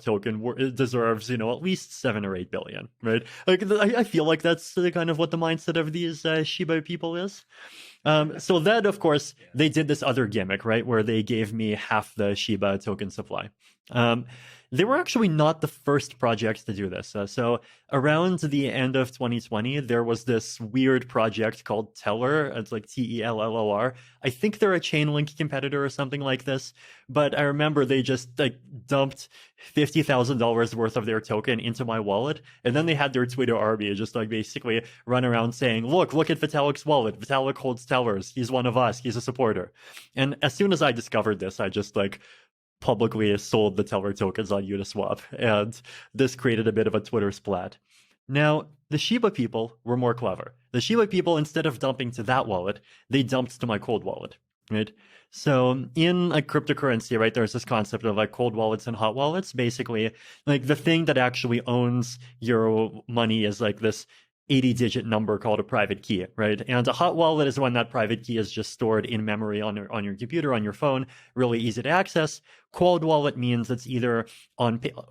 token it deserves, at least 7 or 8 billion, right? Like, I feel like that's kind of what the mindset of these Shiba people is. So then, of course, they did this other gimmick, right, where they gave me half the Shiba token supply. They were actually not the first project to do this. So around the end of 2020, there was this weird project called Teller. It's like Tellor. I think they're a Chainlink competitor or something like this. But I remember they just like dumped $50,000 worth of their token into my wallet. And then they had their Twitter army just like basically run around saying, look at Vitalik's wallet. Vitalik holds Tellers. He's one of us. He's a supporter. And as soon as I discovered this, I just like publicly sold the Teller tokens on Uniswap, and this created a bit of a Twitter splat. Now, the Shiba people were more clever. The Shiba people, instead of dumping to that wallet, they dumped to my cold wallet, right? So in like cryptocurrency, right, there's this concept of like cold wallets and hot wallets. Basically, like the thing that actually owns your money is like this 80-digit number called a private key, right? And a hot wallet is when that private key is just stored in memory on your computer, on your phone, really easy to access. Cold wallet means it's either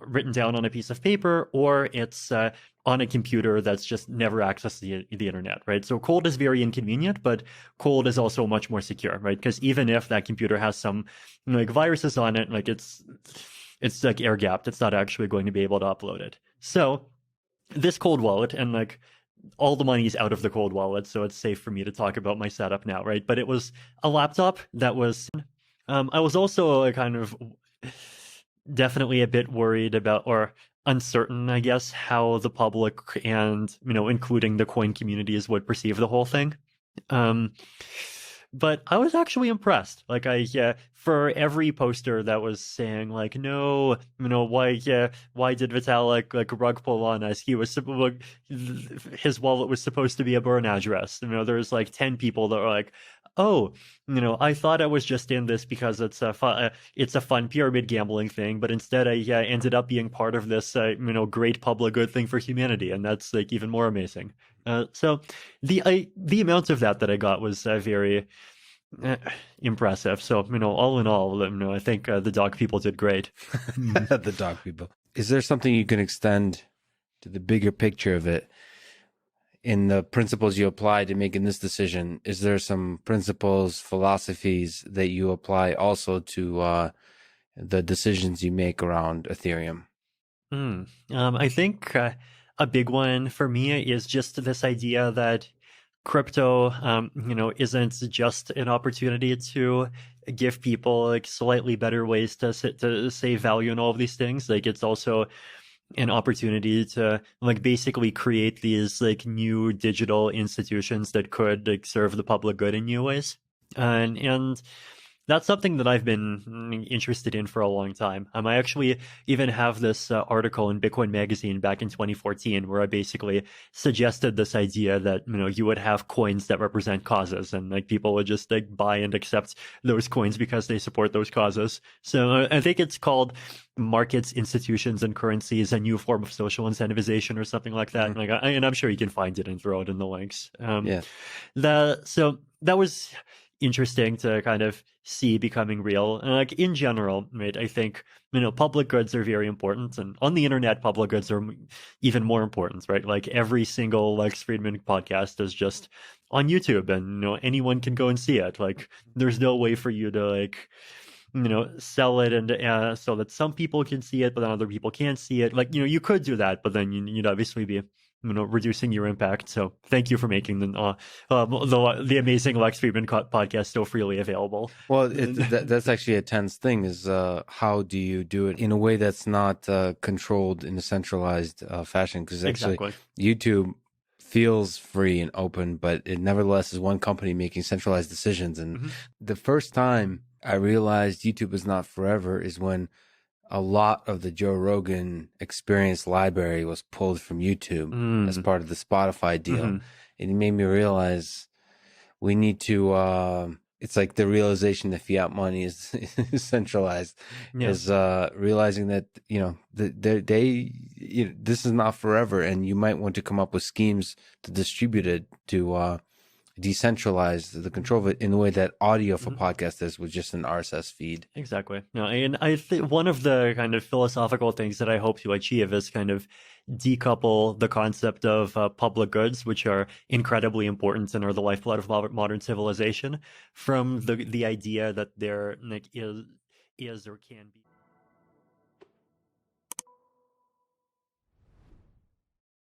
written down on a piece of paper, or it's on a computer that's just never accessed the internet, right? So cold is very inconvenient, but cold is also much more secure, right? Because even if that computer has some like viruses on it, like it's like air gapped, it's not actually going to be able to upload it. So this cold wallet, and like all the money is out of the cold wallet, so it's safe for me to talk about my setup now, right? But it was a laptop that was, I was also kind of definitely a bit worried about, or uncertain, I guess, how the public and, including the coin communities would perceive the whole thing. But I was actually impressed. Like for every poster that was saying like, no, why did Vitalik like rug pull on us? His wallet was supposed to be a burn address. There's like 10 people that are like, oh, I thought I was just in this because it's a fun pyramid gambling thing, but instead I ended up being part of this great public good thing for humanity, and that's like even more amazing. So the amount of that I got was very impressive. So all in all, I think the dog people did great. The dog people. Is there something you can extend to the bigger picture of it? In the principles you applied to making this decision, is there some principles, philosophies that you apply also to the decisions you make around Ethereum? I think a big one for me is just this idea that crypto, isn't just an opportunity to give people like slightly better ways to save value and all of these things. Like it's also an opportunity to like basically create these like new digital institutions that could like serve the public good in new ways. And that's something that I've been interested in for a long time. I actually even have this article in Bitcoin Magazine back in 2014 where I basically suggested this idea that, you would have coins that represent causes, and like people would just like buy and accept those coins because they support those causes. So I think it's called Markets, Institutions, and Currencies, a New Form of Social Incentivization or something like that. Mm-hmm. And I'm sure you can find it and throw it in the links. So that was interesting to kind of see becoming real. And like in general, right, I think, public goods are very important, and on the internet, public goods are even more important, right? Like every single Lex Friedman podcast is just on YouTube, and anyone can go and see it. Like there's no way for you to like sell it and so that some people can see it, but then other people can't see it. Like you could do that, but then you'd obviously be reducing your impact. So thank you for making the amazing Lex Friedman podcast so freely available. Well, that's actually a tense thing, is how do you do it in a way that's not controlled in a centralized fashion? Because actually YouTube feels free and open, but it nevertheless is one company making centralized decisions. And the first time I realized YouTube is not forever is when a lot of the Joe Rogan Experience library was pulled from YouTube as part of the Spotify deal. And it made me realize we need to, it's like the realization that fiat money is centralized, is realizing that, this is not forever, and you might want to come up with schemes to distribute it to decentralize the control of it in the way that audio for podcast is with just an RSS feed. Exactly. No, and I think one of the kind of philosophical things that I hope to achieve is kind of decouple the concept of public goods, which are incredibly important and are the lifeblood of modern civilization, from the idea that there is or can be